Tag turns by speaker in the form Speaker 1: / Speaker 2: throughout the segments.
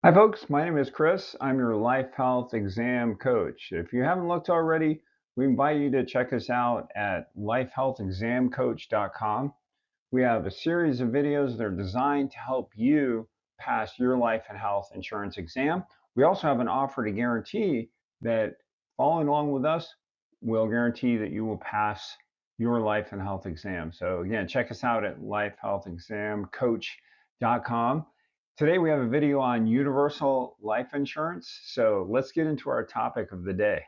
Speaker 1: Hi, folks. My name is Chris. I'm your life health exam coach. If you haven't looked already, we invite you to check us out at lifehealthexamcoach.com. We have a series of videos that are designed to help you pass your life and health insurance exam. We also have an offer to guarantee that following along with us will guarantee that you will pass your life and health exam. So, again, check us out at lifehealthexamcoach.com. Today we have a video on universal life insurance. So let's get into our topic of the day.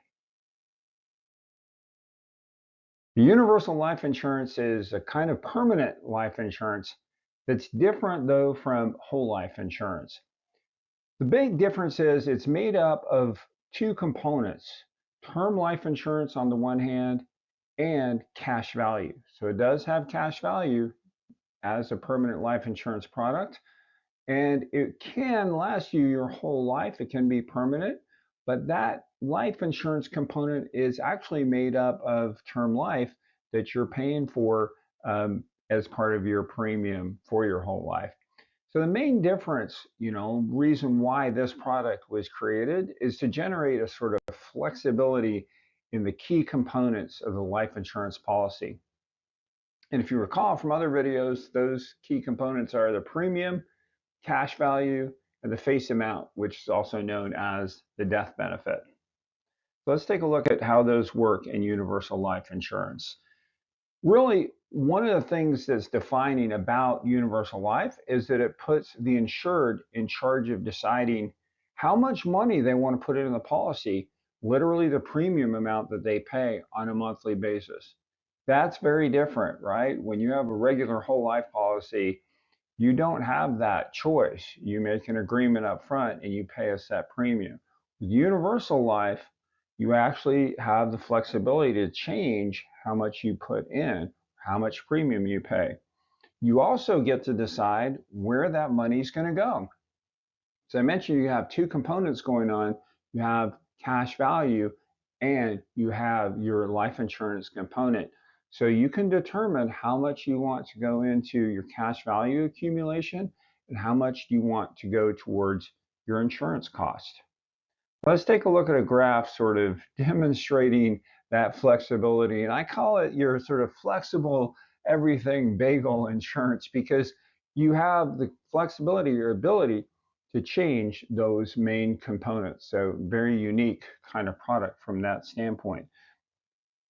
Speaker 1: The universal life insurance is a kind of permanent life insurance that's different though from whole life insurance. The big difference is it's made up of two components, term life insurance on the one hand and cash value. So it does have cash value as a permanent life insurance product. And it can last you your whole life. It can be permanent, but that life insurance component is actually made up of term life that you're paying for as part of your premium for your whole life. So the main difference, reason why this product was created is to generate a sort of flexibility in the key components of the life insurance policy. And if you recall from other videos, those key components are the premium, cash value, and the face amount, which is also known as the death benefit. So let's take a look at how those work in universal life insurance. Really, one of the things that's defining about universal life is that it puts the insured in charge of deciding how much money they want to put in the policy, literally the premium amount that they pay on a monthly basis. That's very different, right? When you have a regular whole life policy, you don't have that choice. You make an agreement up front and you pay a set premium. With universal life, you actually have the flexibility to change how much you put in, how much premium you pay. You also get to decide where that money is going to go. So I mentioned you have two components going on. You have cash value and you have your life insurance component. So you can determine how much you want to go into your cash value accumulation and how much do you want to go towards your insurance cost. Let's take a look at a graph sort of demonstrating that flexibility. And I call it your sort of flexible everything bagel insurance because you have the flexibility, your ability to change those main components. So very unique kind of product from that standpoint.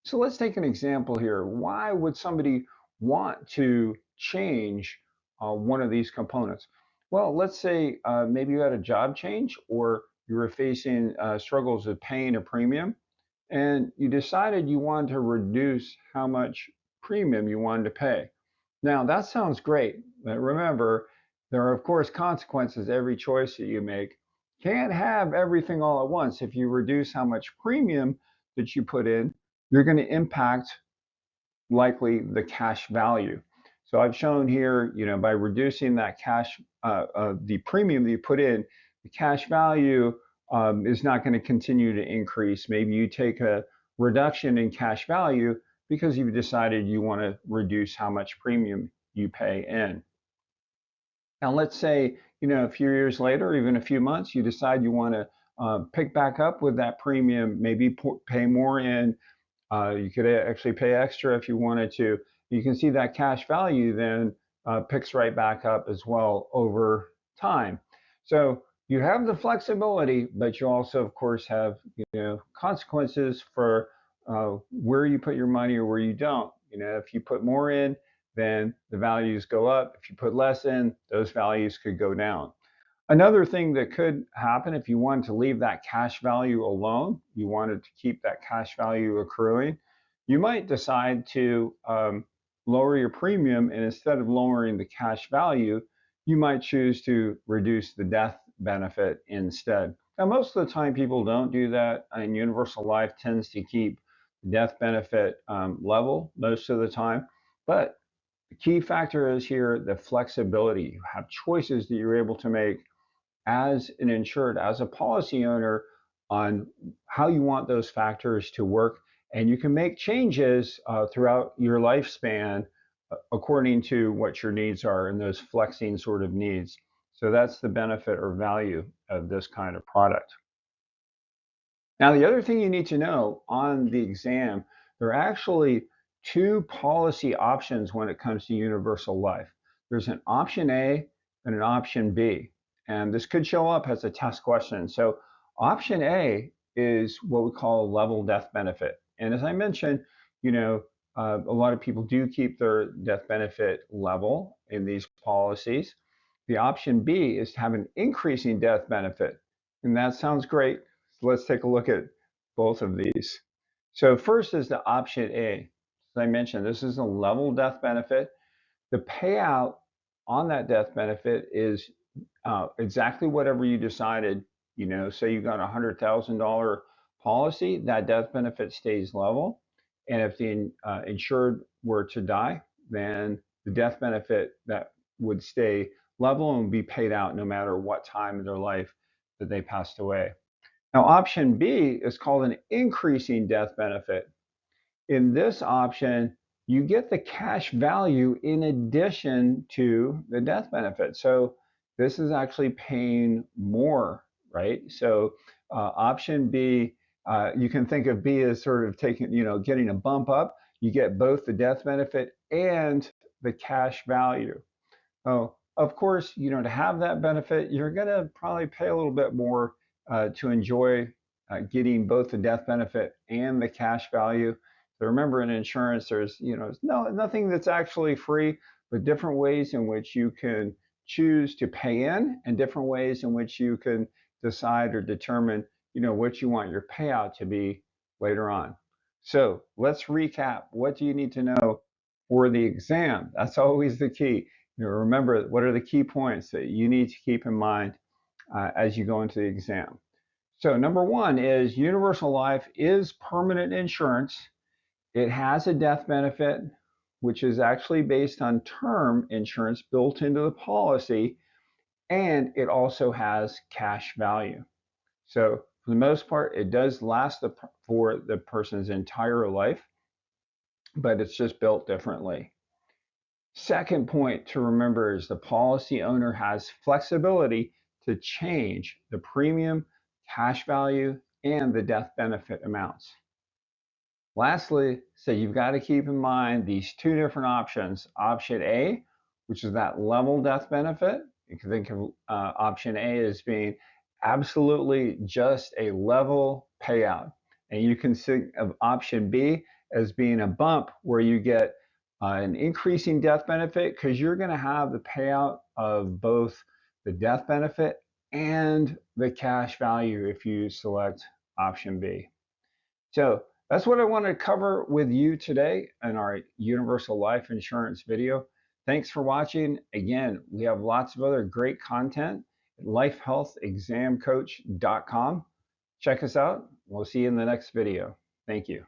Speaker 1: So let's take an example here. Why would somebody want to change one of these components? Well, let's say maybe you had a job change or you were facing struggles with paying a premium and you decided you wanted to reduce how much premium you wanted to pay. Now, that sounds great, but remember, there are, of course, consequences to every choice that you make. Can't have everything all at once. If you reduce how much premium that you put in, you're going to impact likely the cash value. So I've shown here, by reducing that the premium that you put in, the cash value is not going to continue to increase. Maybe you take a reduction in cash value because you've decided you want to reduce how much premium you pay in. Now, let's say, a few years later, or even a few months, you decide you want to pick back up with that premium, maybe pay more in. You could actually pay extra if you wanted to. You can see that cash value then picks right back up as well over time. So you have the flexibility, but you also, of course, have consequences for where you put your money or where you don't. If you put more in, then the values go up. If you put less in, those values could go down. Another thing that could happen if you wanted to leave that cash value alone, you wanted to keep that cash value accruing, you might decide to lower your premium, and instead of lowering the cash value, you might choose to reduce the death benefit instead. Now, most of the time, people don't do that, and Universal Life tends to keep the death benefit level most of the time. But the key factor is here the flexibility. You have choices that you're able to make as an insured, as a policy owner, on how you want those factors to work. And you can make changes throughout your lifespan according to what your needs are and those flexing sort of needs. So that's the benefit or value of this kind of product. Now, the other thing you need to know on the exam, there are actually two policy options when it comes to universal life. There's an option A and an option B, and this could show up as a test question. So option A is what we call a level death benefit. And as I mentioned, you know, a lot of people do keep their death benefit level in these policies. The option B is to have an increasing death benefit. And that sounds great. So let's take a look at both of these. So first is the option A. As I mentioned, this is a level death benefit. The payout on that death benefit is exactly whatever you decided. You know, say you got a $100,000 policy, that death benefit stays level. And if the insured were to die, then the death benefit that would stay level and be paid out no matter what time in their life that they passed away. Now, option B is called an increasing death benefit. In this option, you get the cash value in addition to the death benefit. So this is actually paying more, right? So option B, you can think of B as sort of taking, getting a bump up. You get both the death benefit and the cash value. Oh, of course, to have that benefit, you're going to probably pay a little bit more to enjoy getting both the death benefit and the cash value. So remember, in insurance, there's nothing that's actually free, but different ways in which you can choose to pay in, and different ways in which you can decide or determine, what you want your payout to be later on. So let's recap. What do you need to know for the exam? That's always the key. Remember, what are the key points that you need to keep in mind as you go into the exam? So number one is universal life is permanent insurance. It has a death benefit, which is actually based on term insurance built into the policy, and it also has cash value. So for the most part, it does last for the person's entire life, but it's just built differently. Second point to remember is the policy owner has flexibility to change the premium, cash value, and the death benefit amounts. Lastly, so you've got to keep in mind these two different options. Option A, which is that level death benefit. You can think of option A as being absolutely just a level payout. And you can think of option B as being a bump where you get an increasing death benefit because you're going to have the payout of both the death benefit and the cash value if you select option B. So that's what I want to cover with you today in our universal life insurance video. Thanks for watching. Again, we have lots of other great content at lifehealthexamcoach.com. Check us out. We'll see you in the next video. Thank you.